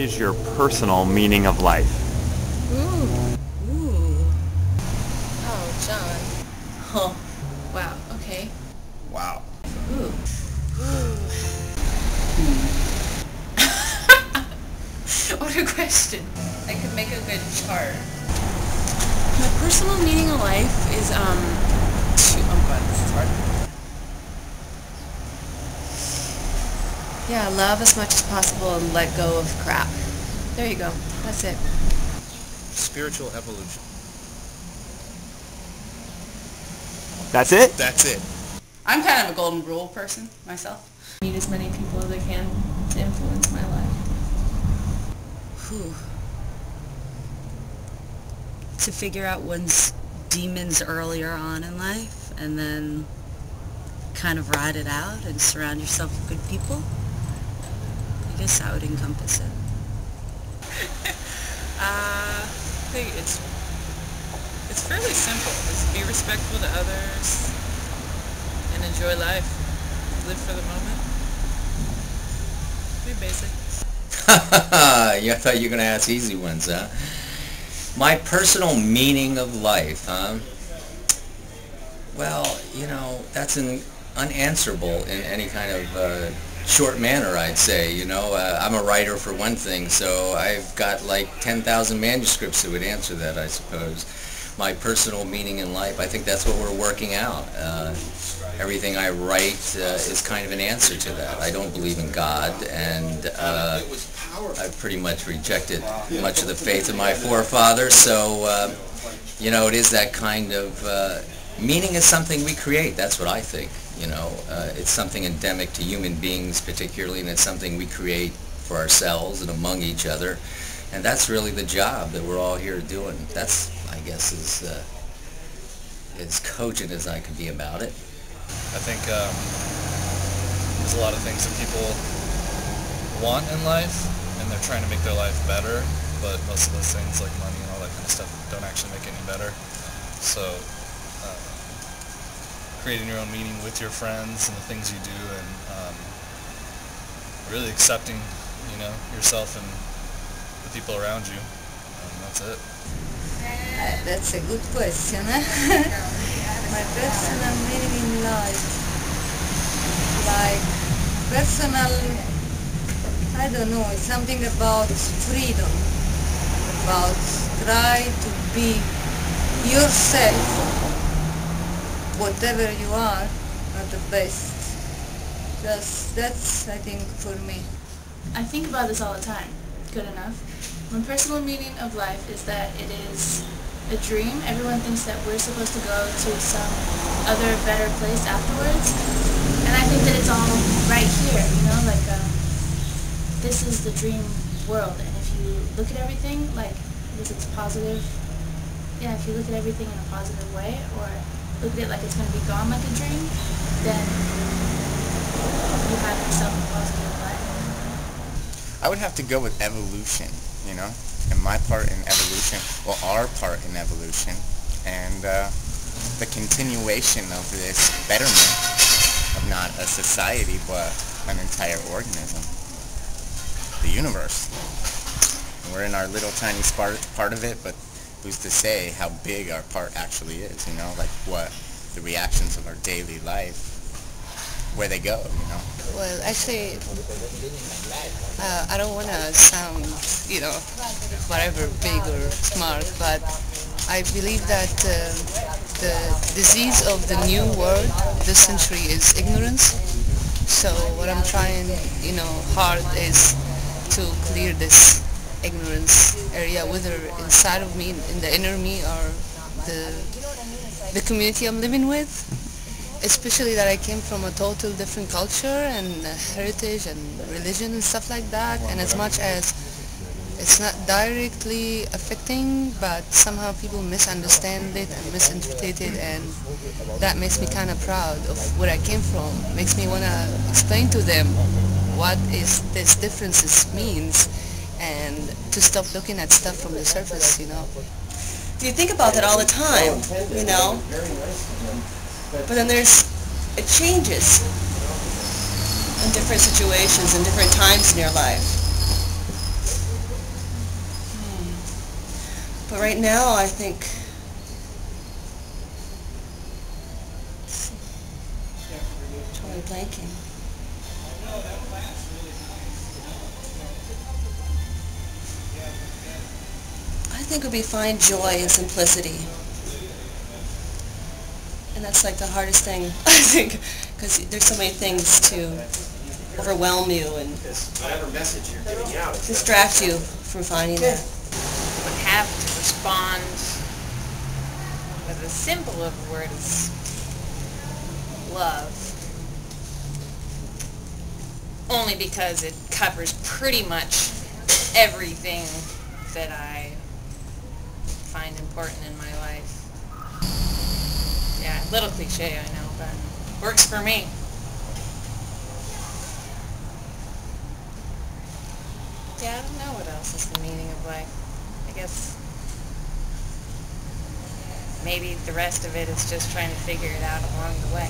is your personal meaning of life? Ooh. Ooh. Oh, John. Oh, wow. Okay. Wow. Ooh. What a question. I could make a good chart. My personal meaning of life is, oh god, this is hard. Yeah, love as much as possible and let go of crap. There you go. That's it. Spiritual evolution. That's it? That's it. I'm kind of a golden rule person myself. Meet as many people as I can to influence my life. Whew. To figure out one's demons earlier on in life and then kind of ride it out and surround yourself with good people. I guess I would encompass it. I think it's fairly simple. Just be respectful to others and enjoy life. Live for the moment. Be basic. Yeah, I thought you were going to ask easy ones, huh? My personal meaning of life, huh? Well, you know, that's unanswerable in any kind of short manner, I'd say. You know, I'm a writer for one thing, so I've got like 10,000 manuscripts that would answer that, I suppose. My personal meaning in life, I think that's what we're working out. Everything I write is kind of an answer to that. I don't believe in God, and I've pretty much rejected much of the faith of my forefathers, so, you know, it is that kind of, meaning is something we create, that's what I think, you know. It's something endemic to human beings particularly, and it's something we create for ourselves and among each other, and that's really the job that we're all here doing. That's, I guess, as cogent as I could be about it. I think there's a lot of things that people want in life, and they're trying to make their life better, but most of those things, like money and all that kind of stuff, don't actually make it any better. So creating your own meaning with your friends and the things you do, and really accepting, you know, yourself and the people around you. That's it. That's a good question. My personal meaning in life, like personal, I don't know, it's something about freedom, about try to be yourself, whatever you are the best. That's I think for me. I think about this all the time. Good enough. My personal meaning of life is that it is a dream. Everyone thinks that we're supposed to go to some other better place afterwards, and I think that it's all right here, you know, like this is the dream world, and if you look at everything like this, it's positive. Yeah, if you look at everything in a positive way, or look at it like it's going to be gone like a dream, then you have yourself a positive life. I would have to go with evolution, you know, and my part in evolution, well, our part in evolution, and the continuation of this betterment of not a society, but an entire organism, the universe. And we're in our little tiny part of it, but who's to say how big our part actually is, you know, like what the reactions of our daily life, where they go, you know. Well, actually, I don't want to sound, you know, whatever, big or smart, but I believe that the disease of the new world this century is ignorance. So what I'm trying, you know, hard is to clear this ignorance area, whether inside of me, in the inner me, or the community I'm living with. Especially that I came from a total different culture and heritage and religion and stuff like that, and as much as it's not directly affecting, but somehow people misunderstand it and misinterpret it, and that makes me kind of proud of where I came from. Makes me want to explain to them what is this differences means, and to stop looking at stuff from the surface, you know. You think about that all the time, you know, but then it changes in different situations and different times in your life. But right now, I think, totally blanking. I think it would be find joy in simplicity. And that's like the hardest thing, I think, because there's so many things to overwhelm you and distract you from finding that. Would have to respond with as simple of a word as love. Only because it covers pretty much everything that I find important in my life. Yeah, a little cliche, I know, but works for me. Yeah, I don't know what else is the meaning of life. I guess maybe the rest of it is just trying to figure it out along the way.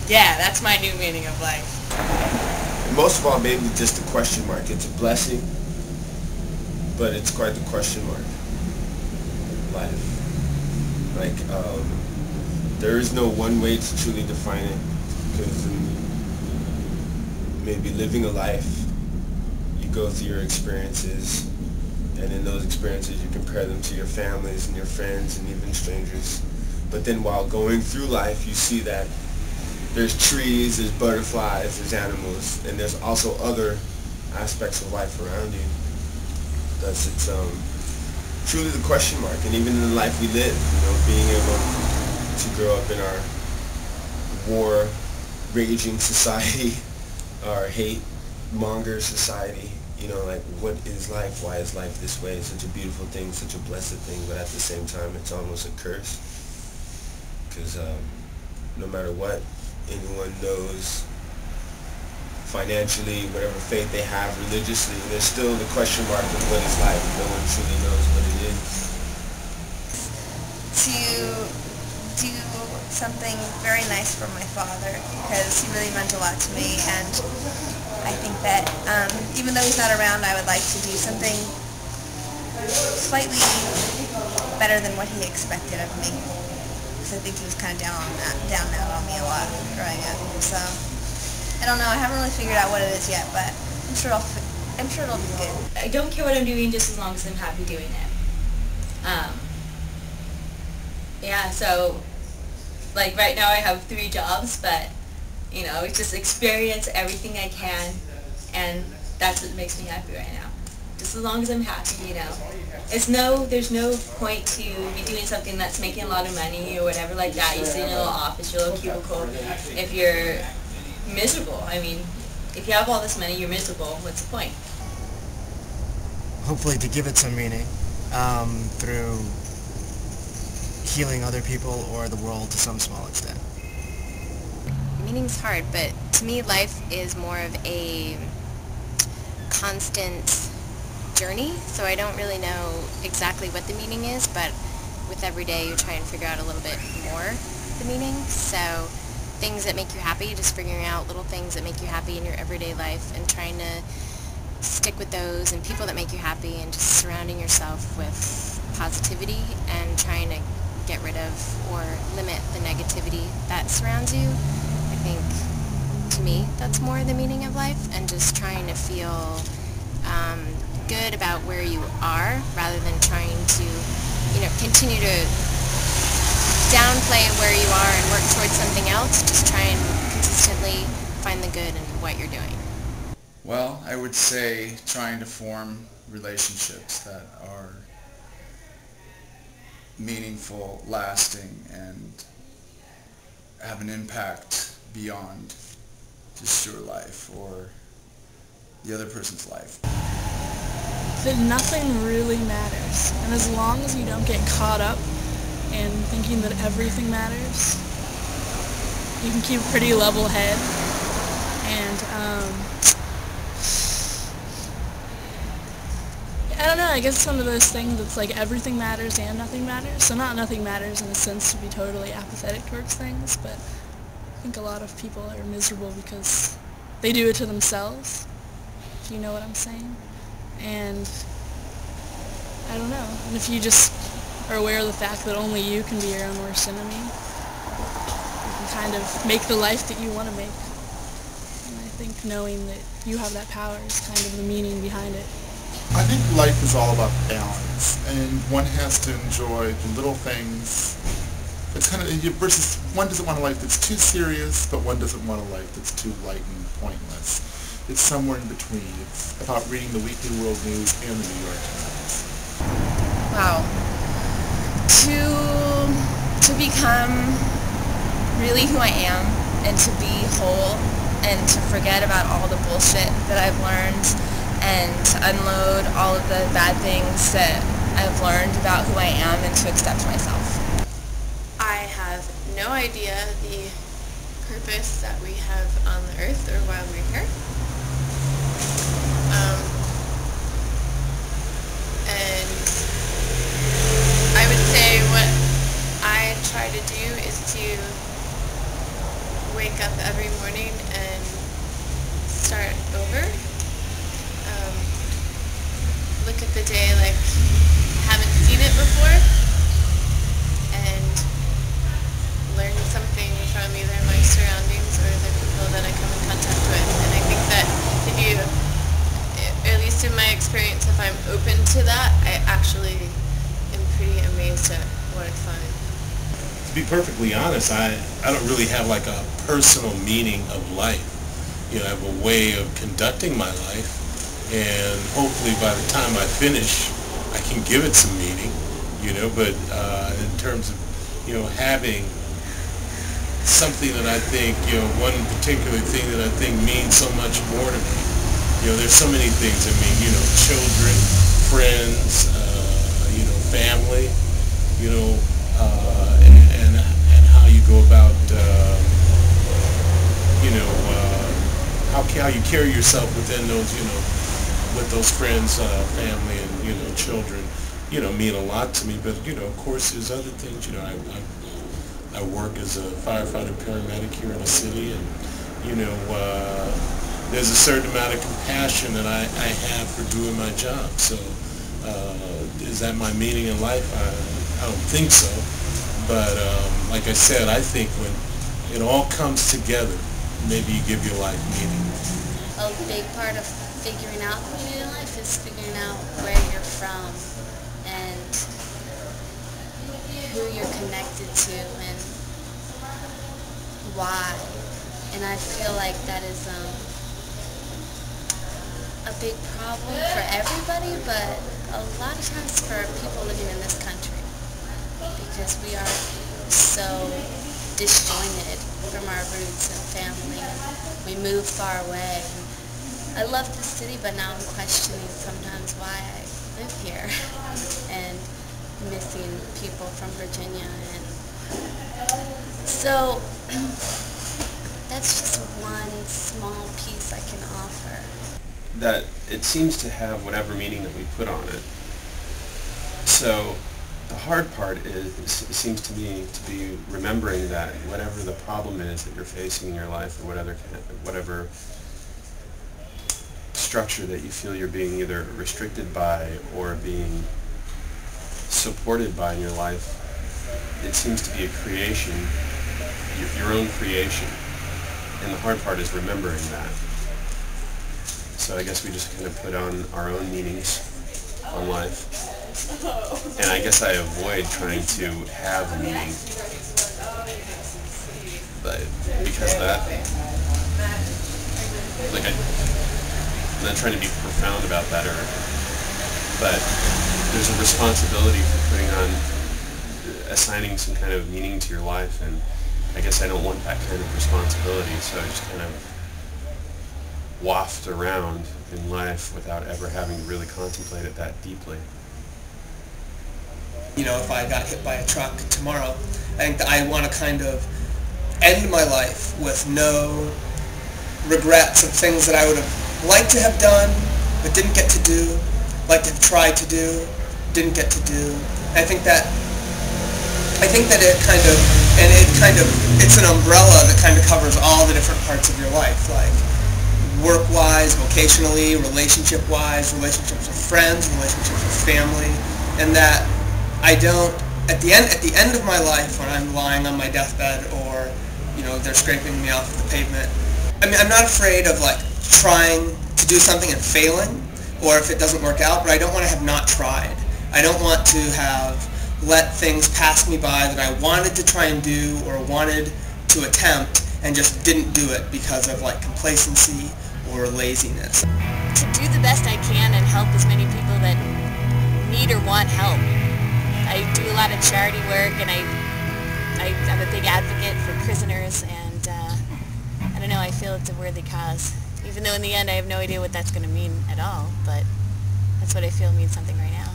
Yeah, that's my new meaning of life. And most of all, maybe just a question mark. It's a blessing, but it's quite the question mark. Life. Like, there is no one way to truly define it, because maybe living a life, you go through your experiences, and in those experiences you compare them to your families and your friends and even strangers. But then while going through life, you see that there's trees, there's butterflies, there's animals, and there's also other aspects of life around you. Thus, it's truly the question mark. And even in the life we live, being able to grow up in our war-raging society, our hate-monger society, like, what is life? Why is life this way? It's such a beautiful thing, such a blessed thing, but at the same time, it's almost a curse. Because no matter what anyone knows financially, whatever faith they have religiously, there's still the question mark of what is life. No one truly knows what it is. To do something very nice for my father, because he really meant a lot to me, and I think that even though he's not around, I would like to do something slightly better than what he expected of me, because I think he was kind of down out on me a lot growing up. So I don't know. I haven't really figured out what it is yet, but I'm sure it'll be good. I don't care what I'm doing, just as long as I'm happy doing it. Yeah, so like right now I have 3 jobs, but just experience everything I can, and that's what makes me happy right now. Just as long as I'm happy, there's no point to be doing something that's making a lot of money or whatever like that. You sit in your little office, your little cubicle, if you're miserable. I mean, if you have all this money, you're miserable. What's the point? Hopefully to give it some meaning through healing other people or the world to some small extent. Meaning's hard, but to me life is more of a constant journey, so I don't really know exactly what the meaning is, but with every day you try and figure out a little bit more the meaning. So things that make you happy, just figuring out little things that make you happy in your everyday life and trying to stick with those, and people that make you happy, and just surrounding yourself with positivity and trying to get rid of or limit the negativity that surrounds you. I think, to me, that's more the meaning of life, and just trying to feel good about where you are rather than trying to, continue to downplay where you are and work towards something else. Just try and consistently find the good in what you're doing. Well, I would say trying to form relationships that are meaningful, lasting, and have an impact beyond just your life or the other person's life. That nothing really matters, and as long as you don't get caught up in thinking that everything matters, you can keep a pretty level head. And I don't know, I guess it's one of those things that's like everything matters and nothing matters. So not nothing matters in a sense to be totally apathetic towards things, but I think a lot of people are miserable because they do it to themselves, if you know what I'm saying. And I don't know. And if you just are aware of the fact that only you can be your own worst enemy, you can kind of make the life that you want to make. And I think knowing that you have that power is kind of the meaning behind it. I think life is all about balance, and one has to enjoy the little things. It's kind of, versus one doesn't want a life that's too serious, but one doesn't want a life that's too light and pointless. It's somewhere in between. It's about reading the Weekly World News and the New York Times. Wow. To become really who I am and to be whole and to forget about all the bullshit that I've learned and to unload all of the bad things that I've learned about who I am and to accept myself. I have no idea the purpose that we have on the earth or why we're here. And I would say what I try to do is to wake up every morning and start over. Look at the day like I haven't seen it before and learn something from either my surroundings or the people that I come in contact with. And I think that if you, at least in my experience, if I'm open to that, I actually am pretty amazed at what I find. To be perfectly honest, I don't really have like a personal meaning of life. You know, I have a way of conducting my life, and hopefully by the time I finish, I can give it some meaning, you know, but in terms of, you know, having something that I think, you know, one particular thing that I think means so much more to me. You know, there's so many things that mean, you know, children, friends, you know, family, you know, and how you go about, you know, how you carry yourself within those, you know, with those friends, family, and, you know, children, you know, mean a lot to me. But, you know, of course, there's other things. You know, I work as a firefighter paramedic here in the city, and, you know, there's a certain amount of compassion that I have for doing my job. So is that my meaning in life? I don't think so. But like I said, I think when it all comes together, maybe you give your life meaning. A big part of figuring out the meaning in life is figuring out where you're from and who you're connected to and why. And I feel like that is a big problem for everybody, but a lot of times for people living in this country, because we are so disjointed from our roots and family. We move far away. I love the city, but now I'm questioning sometimes why I live here and missing people from Virginia. And so that's just one small piece I can offer. That it seems to have whatever meaning that we put on it. So the hard part is, it seems to me, to be remembering that whatever the problem is that you're facing in your life, or whatever structure that you feel you're being either restricted by or being supported by in your life, it seems to be a creation, your own creation. And the hard part is remembering that. So I guess we just kind of put on our own meanings on life. And I guess I avoid trying to have a meaning. But because of that, like I'm not trying to be profound about that, but there's a responsibility for putting on, assigning some kind of meaning to your life, and I guess I don't want that kind of responsibility, so I just kind of waft around in life without ever having to really contemplate it that deeply. You know, if I got hit by a truck tomorrow, I think that I want to kind of end my life with no regrets of things that I would have liked to have done, but didn't get to do, liked to have tried to do, didn't get to do. I think that it's an umbrella that kind of covers all the different parts of your life, like work-wise, vocationally, relationship-wise, relationships with friends, relationships with family, and that I don't, at the end of my life, when I'm lying on my deathbed or, they're scraping me off the pavement, I mean, I'm not afraid of like trying to do something and failing, or if it doesn't work out, but I don't want to have not tried. I don't want to have let things pass me by that I wanted to try and do or wanted to attempt and just didn't do it because of like complacency or laziness. To do the best I can and help as many people that need or want help. I do a lot of charity work, and I'm a big advocate for prisoners, and I don't know, I feel it's a worthy cause. Even though in the end I have no idea what that's going to mean at all, but that's what I feel means something right now.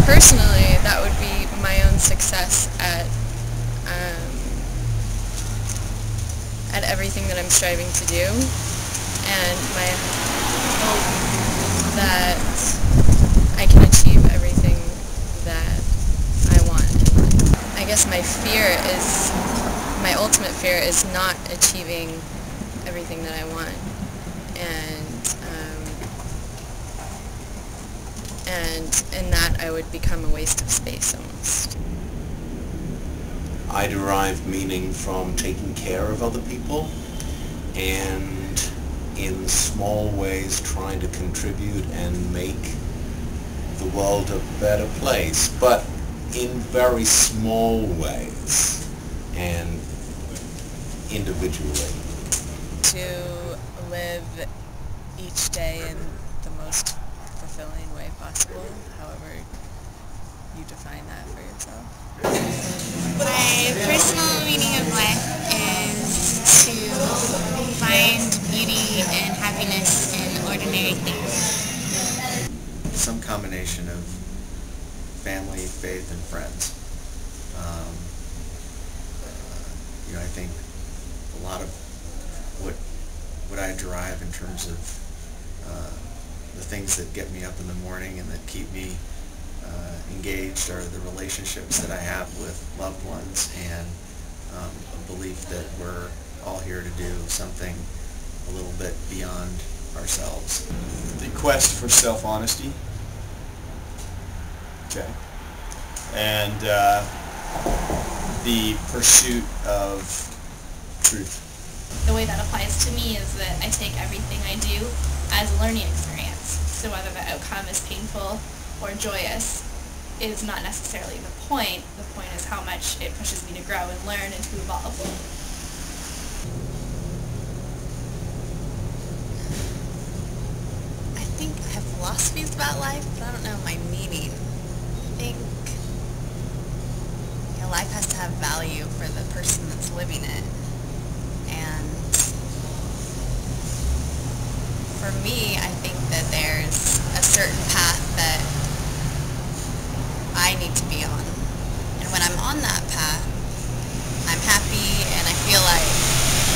Personally, that would be my own success at everything that I'm striving to do, and my hope that I can achieve everything that I want in life. I guess my ultimate fear is not achieving everything that I want, and in that I would become a waste of space almost. I derive meaning from taking care of other people and in small ways trying to contribute and make the world a better place, but in very small ways and individually. To live each day in the most fulfilling way possible, however you define that for yourself. My personal meaning of life is to find beauty and happiness in ordinary things. Some combination of family, faith, and friends. I think a lot of what I derive in terms of the things that get me up in the morning and that keep me engaged are the relationships that I have with loved ones, and a belief that we're all here to do something a little bit beyond ourselves. The quest for self-honesty. Okay. And the pursuit of truth. The way that applies to me is that I take everything I do as a learning experience. So whether the outcome is painful or joyous is not necessarily the point. The point is how much it pushes me to grow and learn and to evolve. I think I have philosophies about life, but I don't know my meaning. I think life has to have value for the person that's living it. And for me, I think that there's a certain path that I need to be on. And when I'm on that path, I'm happy and I feel like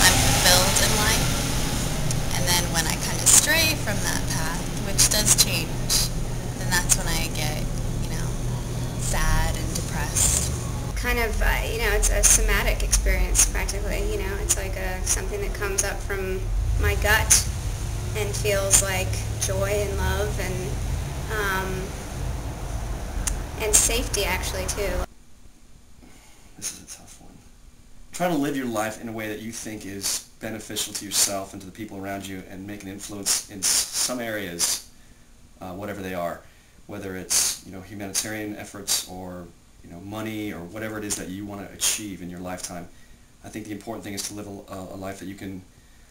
I'm fulfilled in life. And then when I kind of stray from that path, which does change, then that's when I get, sad and depressed. Kind of, it's a somatic experience practically, it's like something that comes up from my gut and feels like joy and love and safety actually too. This is a tough one. Try to live your life in a way that you think is beneficial to yourself and to the people around you, and make an influence in some areas, whatever they are, whether it's humanitarian efforts or money or whatever it is that you want to achieve in your lifetime. I think the important thing is to live a life that you can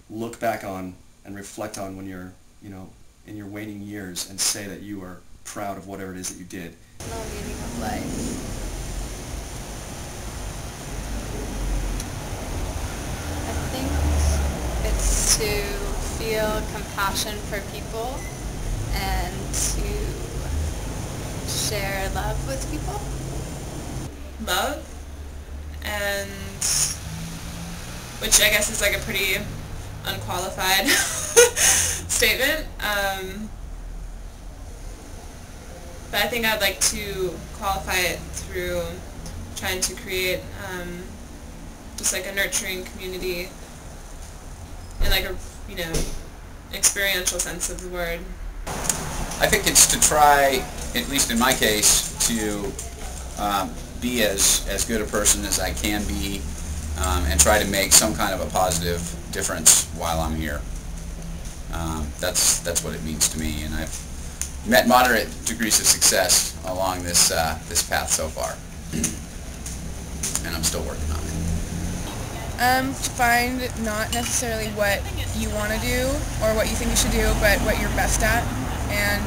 look back on and reflect on when you're in your waning years, and say that you are proud of whatever it is that you did. No meaning of life. I think it's to feel compassion for people and to share love with people. Love, and which I guess is like a pretty unqualified statement, but I think I'd like to qualify it through trying to create just like a nurturing community in like a experiential sense of the word. I think it's to try, at least in my case, to be as good a person as I can be, and try to make some kind of a positive difference while I'm here. That's what it means to me, and I've met moderate degrees of success along this this path so far, and I'm still working on it. To find not necessarily what you want to do or what you think you should do, but what you're best at, and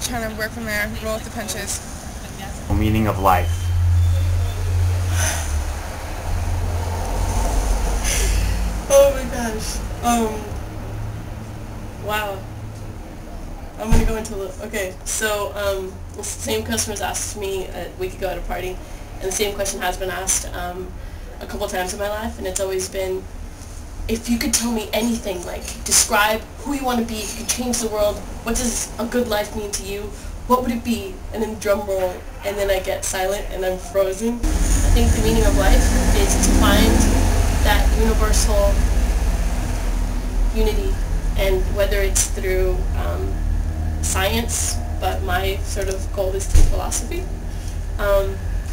trying to work from there, roll with the punches. Meaning of life. Oh my gosh. Wow. I'm gonna go into okay. So the same customers asked me a week ago at a party, and the same question has been asked a couple times in my life, and it's always been, if you could tell me anything, like describe who you want to be, if you could change the world, what does a good life mean to you? What would it be? And then drum roll, and then I get silent and I'm frozen. I think the meaning of life is to find that universal unity, and whether it's through science, but my sort of goal is through philosophy.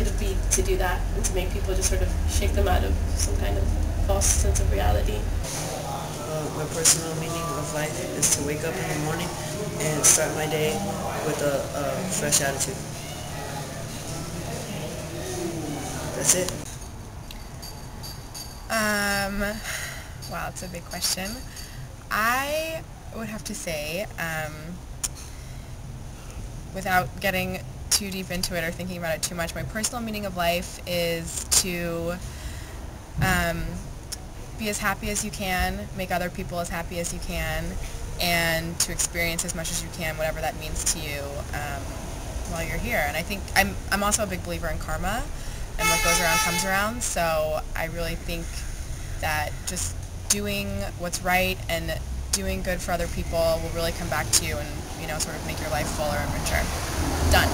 It'll be to do that and to make people just sort of shake them out of some kind of false sense of reality. My personal meaning of life is to wake up in the morning and start my day with a fresh attitude. That's it. Wow, it's a big question. I would have to say, without getting too deep into it or thinking about it too much, my personal meaning of life is to be as happy as you can, make other people as happy as you can, and to experience as much as you can, whatever that means to you, while you're here. And I think I'm also a big believer in karma, and what goes around comes around, so I really think that just doing what's right and doing good for other people will really come back to you and, you know, sort of make your life fuller and richer. Done.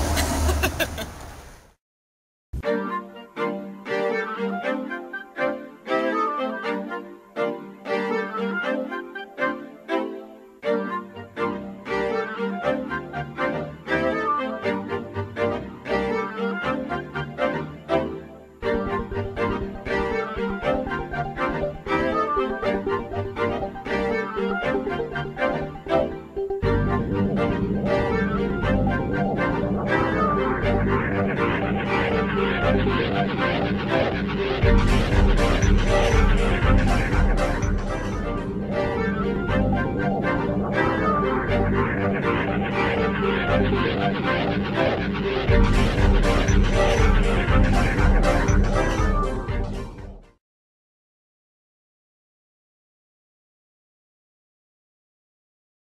Thank you.